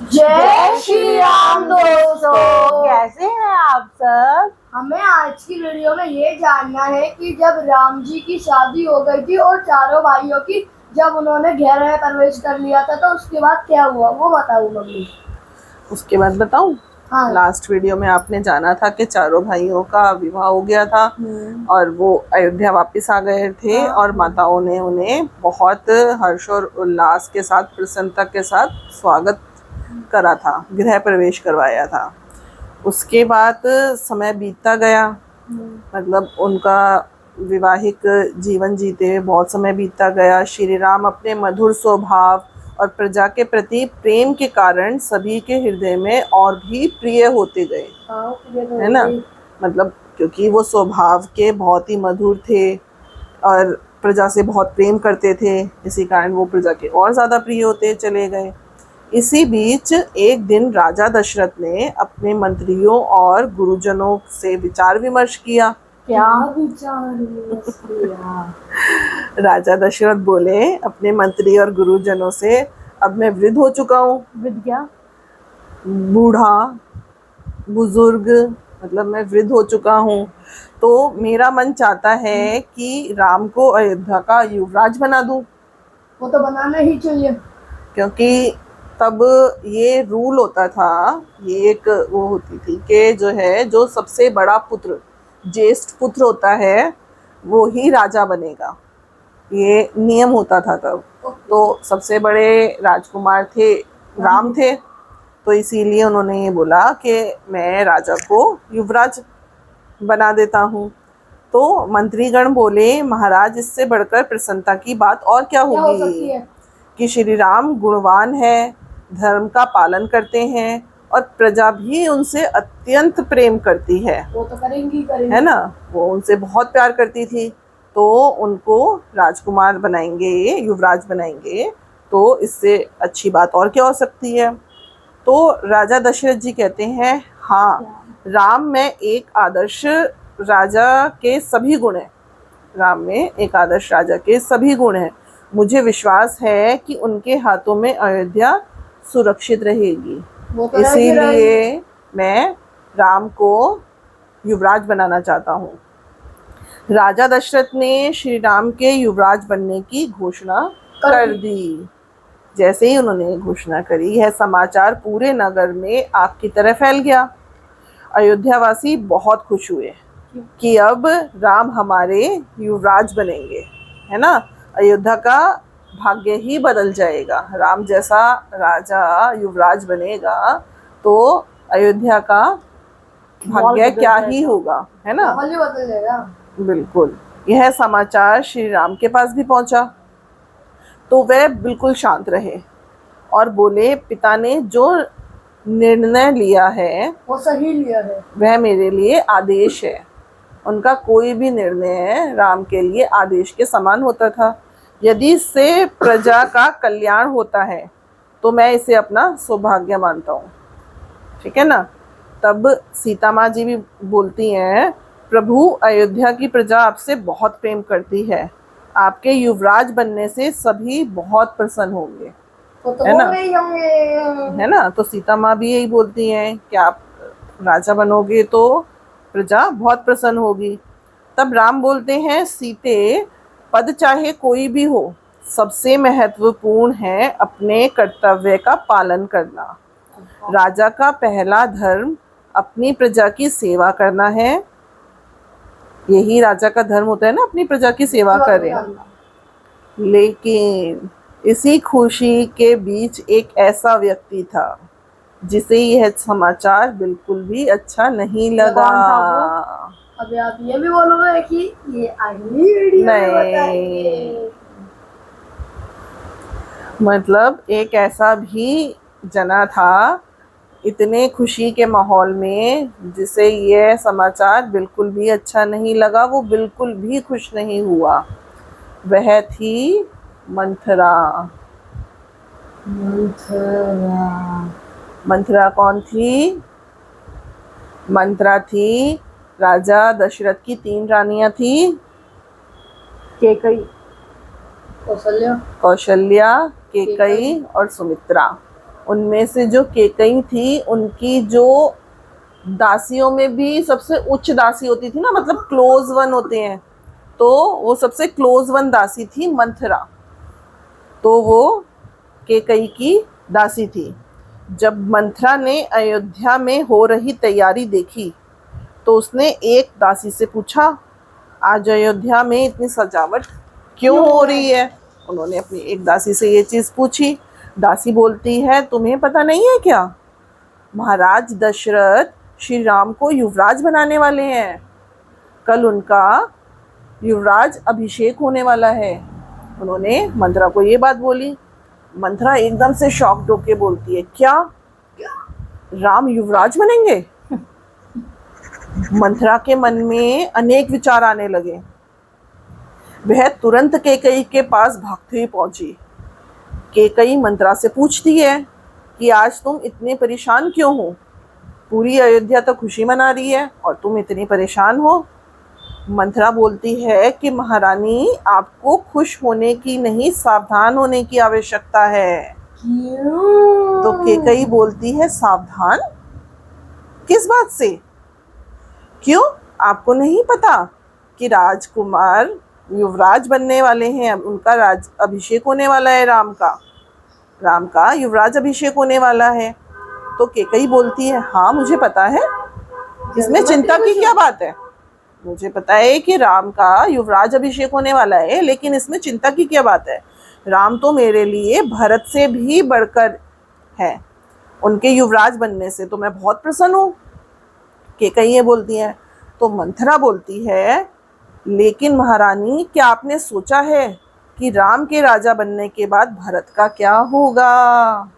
जय श्री राम दोस्तों, कैसे हैं आप सब। हमें आज की वीडियो में ये जानना है कि जब राम जी की शादी हो गई थी और चारों भाइयों की, जब उन्होंने घर में प्रवेश कर लिया था तो उसके बाद क्या हुआ वो बताओ मम्मी। उसके बाद बताऊं। हाँ। लास्ट वीडियो में आपने जाना था कि चारों भाइयों का विवाह हो गया था और वो अयोध्या वापस आ गए थे। हाँ। और माताओं ने उन्हें बहुत हर्ष और उल्लास के साथ, प्रसन्नता के साथ स्वागत करा था, गृह प्रवेश करवाया था। उसके बाद समय बीतता गया, मतलब उनका विवाहिक जीवन जीते हुए बहुत समय बीतता गया। श्री राम अपने मधुर स्वभाव और प्रजा के प्रति प्रेम के कारण सभी के हृदय में और भी प्रिय होते गए, है ना। मतलब क्योंकि वो स्वभाव के बहुत ही मधुर थे और प्रजा से बहुत प्रेम करते थे, इसी कारण वो प्रजा के और ज़्यादा प्रिय होते चले गए। इसी बीच एक दिन राजा दशरथ ने अपने मंत्रियों और गुरुजनों से विचार विमर्श किया। क्या विचार विमर्श किया? राजा दशरथ बोले अपने मंत्री और गुरुजनों से, अब मैं वृद्ध हो चुका हूँ। वृद्ध क्या? बूढ़ा, बुजुर्ग, मतलब मैं वृद्ध हो चुका हूँ। तो मेरा मन चाहता है कि राम को अयोध्या का युवराज बना दूँ। वो तो बनाना ही चाहिए, क्योंकि तब ये रूल होता था, ये एक वो होती थी कि जो है, जो सबसे बड़ा पुत्र, ज्येष्ठ पुत्र होता है, वो ही राजा बनेगा। ये नियम होता था तब। तो सबसे बड़े राजकुमार थे, राम थे, तो इसीलिए उन्होंने ये बोला कि मैं राजा को युवराज बना देता हूँ। तो मंत्रीगण बोले, महाराज इससे बढ़कर प्रसन्नता की बात और क्या हो होगी सकती है? कि श्री राम गुणवान है, धर्म का पालन करते हैं और प्रजा भी उनसे अत्यंत प्रेम करती है। वो तो करेंगी, है ना, वो उनसे बहुत प्यार करती थी। तो उनको राजकुमार बनाएंगे, युवराज बनाएंगे, तो इससे अच्छी बात और क्या हो सकती है। तो राजा दशरथ जी कहते हैं, हाँ, राम में एक आदर्श राजा के सभी गुण हैं। राम में एक आदर्श राजा के सभी गुण हैं। मुझे विश्वास है कि उनके हाथों में अयोध्या सुरक्षित रहेगी। इसीलिए मैं राम को युवराज बनाना चाहता हूँ। राजा दशरथ ने श्री राम के युवराज बनने की घोषणा कर दी। जैसे ही उन्होंने घोषणा करी, यह समाचार पूरे नगर में आग की तरह फैल गया। अयोध्यावासी बहुत खुश हुए कि अब राम हमारे युवराज बनेंगे, है ना। अयोध्या का भाग्य ही बदल जाएगा। राम जैसा राजा युवराज बनेगा तो अयोध्या का भाग्य क्या ही होगा, है ना। बदल जाएगा। बिल्कुल। यह समाचार श्री राम के पास भी पहुंचा तो वह बिल्कुल शांत रहे और बोले, पिता ने जो निर्णय लिया है वो सही लिया है, वह मेरे लिए आदेश है। उनका कोई भी निर्णय राम के लिए आदेश के समान होता था। यदि इससे प्रजा का कल्याण होता है तो मैं इसे अपना सौभाग्य मानता हूँ। ठीक है ना। तब सीता माँ जी भी बोलती हैं, प्रभु, अयोध्या की प्रजा आपसे बहुत प्रेम करती है। आपके युवराज बनने से सभी बहुत प्रसन्न होंगे, है ना। है ना। तो सीता माँ भी यही बोलती हैं कि आप राजा बनोगे तो प्रजा बहुत प्रसन्न होगी। तब राम बोलते हैं, सीते, पद चाहे कोई भी हो, सबसे महत्वपूर्ण है अपने कर्तव्य का पालन करना। राजा का पहला धर्म अपनी प्रजा की सेवा करना है। यही राजा का धर्म होता है ना, अपनी प्रजा की सेवा करें। लेकिन इसी खुशी के बीच एक ऐसा व्यक्ति था जिसे यह समाचार बिल्कुल भी अच्छा नहीं लगा। अभी आप ये भी बोलोगे कि ये अगली वीडियो में बताएंगे। मतलब एक ऐसा भी जना था इतने खुशी के माहौल में जिसे यह समाचार बिल्कुल भी अच्छा नहीं लगा, वो बिल्कुल भी खुश नहीं हुआ। वह थी मंथरा। मंथरा कौन थी? मंथरा थी राजा दशरथ की 3 रानियां थी। कौशल्या, कौशल्या, केकई और सुमित्रा। उनमें से जो केकई थी, उनकी जो दासियों में भी सबसे उच्च दासी होती थी ना, मतलब क्लोज वन होते हैं, तो वो सबसे क्लोज वन दासी थी मंथरा। तो वो केकई की दासी थी। जब मंथरा ने अयोध्या में हो रही तैयारी देखी तो उसने एक दासी से पूछा, आज अयोध्या में इतनी सजावट क्यों हो रही है? उन्होंने अपनी एक दासी से ये चीज़ पूछी। दासी बोलती है, तुम्हें पता नहीं है क्या, महाराज दशरथ श्री राम को युवराज बनाने वाले हैं। कल उनका युवराज अभिषेक होने वाला है। उन्होंने मंथरा को ये बात बोली। मंथरा एकदम से शॉक्ड होके बोलती है, क्या राम युवराज बनेंगे? मंथरा के मन में अनेक विचार आने लगे। वह तुरंत केकई के पास भागती हुई पहुंची। केकई मंथरा से पूछती है कि आज तुम इतने परेशान क्यों हो? पूरी अयोध्या तो खुशी मना रही है और तुम इतनी परेशान हो। मंथरा बोलती है कि महारानी, आपको खुश होने की नहीं, सावधान होने की आवश्यकता है। क्यों? तो केकई बोलती है, सावधान किस बात से? क्यों, आपको नहीं पता कि राजकुमार युवराज बनने वाले हैं? उनका राज अभिषेक होने वाला है, राम का युवराज अभिषेक होने वाला है। तो केकई बोलती है, हाँ मुझे पता है, इसमें चिंता की क्या बात है? मुझे पता है कि राम का युवराज अभिषेक होने वाला है, लेकिन इसमें चिंता की क्या बात है? राम तो मेरे लिए भरत से भी बढ़कर है। उनके युवराज बनने से तो मैं बहुत प्रसन्न हूँ। केकई ये बोलती है। तो मंथरा बोलती है, लेकिन महारानी, क्या आपने सोचा है कि राम के राजा बनने के बाद भरत का क्या होगा?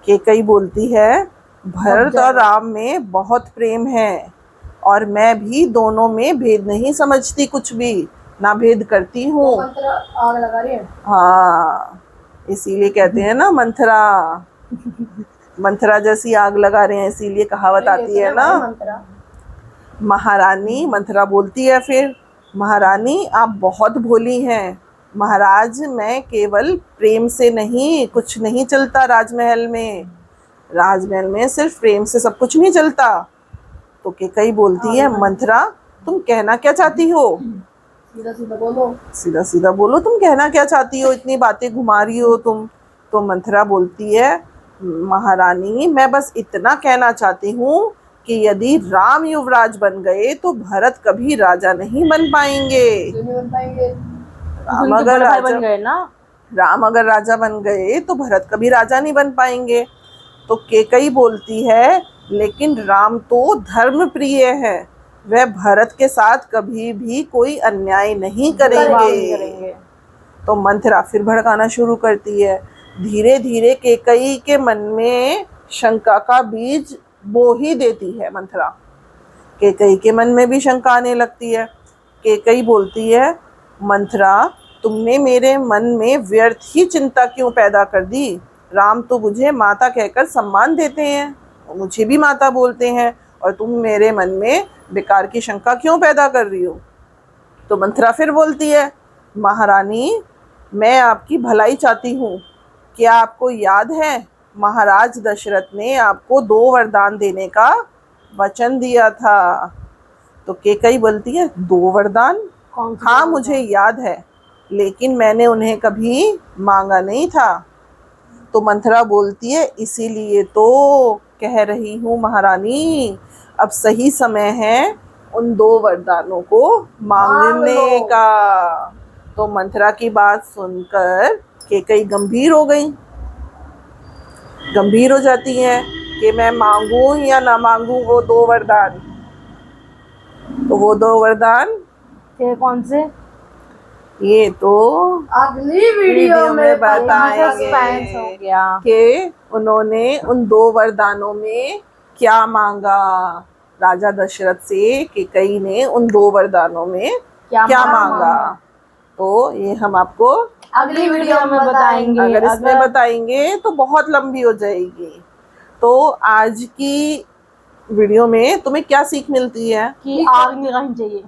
केकई बोलती है, भरत और राम में बहुत प्रेम है और मैं भी दोनों में भेद नहीं समझती, कुछ भी ना भेद करती हूँ। मंथरा आग लगा रही है। हाँ, इसीलिए कहते हैं ना मंथरा जैसी आग लगा रहे हैं, इसीलिए कहावत आती है ना। मंथरा महारानी, मंथरा बोलती है फिर, महारानी आप बहुत भोली हैं। महाराज, मैं केवल प्रेम से नहीं, कुछ नहीं चलता राजमहल में सिर्फ प्रेम से सब कुछ नहीं चलता। तो केकई बोलती है, मंथरा तुम कहना क्या चाहती हो? सीधा सीधा बोलो। सीधा सीधा बोलो, तुम कहना क्या चाहती हो? इतनी बातें घुमा रही हो तुम। तो मंथरा बोलती है, महारानी, मैं बस इतना कहना चाहती हूँ कि यदि राम युवराज बन गए तो भरत कभी राजा नहीं बन पाएंगे। क्यों नहीं बन पाएंगे? राम अगर राजा बन गए ना। राम अगर राजा बन गए तो भरत कभी राजा नहीं बन पाएंगे। तो केकई बोलती है, लेकिन राम तो धर्म प्रिय है, वह भरत के साथ कभी भी कोई अन्याय नहीं करेंगे। तो मंथरा फिर भड़काना शुरू करती है। धीरे धीरे केकई के मन में शंका का बीज बो ही देती है मंथरा। केकई के मन में भी शंका आने लगती है। केकई बोलती है, मंथरा तुमने मेरे मन में व्यर्थ ही चिंता क्यों पैदा कर दी? राम तो मुझे माता कहकर सम्मान देते हैं, मुझे भी माता बोलते हैं, और तुम मेरे मन में बेकार की शंका क्यों पैदा कर रही हो? तो मंथरा फिर बोलती है, महारानी मैं आपकी भलाई चाहती हूँ। क्या आपको याद है महाराज दशरथ ने आपको 2 वरदान देने का वचन दिया था? तो केकई बोलती है, 2 वरदान? हाँ मुझे याद है, लेकिन मैंने उन्हें कभी मांगा नहीं था। तो मंथरा बोलती है, इसीलिए तो कह रही हूँ महारानी, अब सही समय है उन 2 वरदानों को मांगने का। तो मंथरा की बात सुनकर केकई गंभीर हो जाती हैं कि मैं मांगूं या ना मांगूं वो 2 वरदान। तो वो 2 वरदान कौन से? ये तो अगली वीडियो में बताएंगे कि उन्होंने उन 2 वरदानों में क्या मांगा। राजा दशरथ से केकई ने उन 2 वरदानों में क्या मांगा। तो ये हम आपको अगली वीडियो में बताएंगे। अगर इसमें बताएंगे तो बहुत लंबी हो जाएगी। तो आज की वीडियो में तुम्हें क्या सीख मिलती है? कि आग नहीं लगानी चाहिए।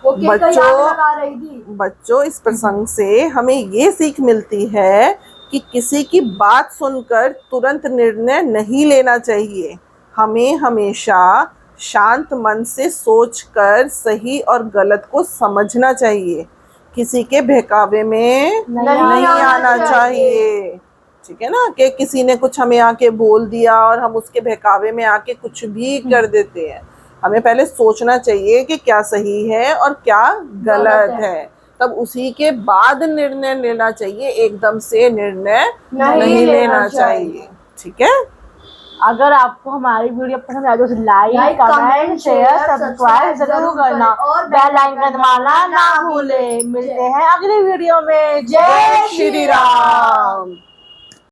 वो केकई आग लगा रही थी। बच्चों, इस प्रसंग से हमें ये सीख मिलती है कि किसी की बात सुनकर तुरंत निर्णय नहीं लेना चाहिए। हमें हमेशा शांत मन से सोचकर सही और गलत को समझना चाहिए। किसी के बहकावे में नहीं आना चाहिए। ठीक है ना, कि किसी ने कुछ हमें आके बोल दिया और हम उसके बहकावे में आके कुछ भी कर देते हैं। हमें पहले सोचना चाहिए कि क्या सही है और क्या गलत है, तब उसी के बाद निर्णय लेना चाहिए। एकदम से निर्णय नहीं लेना चाहिए। ठीक है। अगर आपको हमारी वीडियो पसंद आए तो like, like, comment, comment, share, share, subscribe subscribe जरूर जरूर करना करें और बेल आइकन दबाना ना भूले। मिलते हैं अगली वीडियो में। जय श्री राम।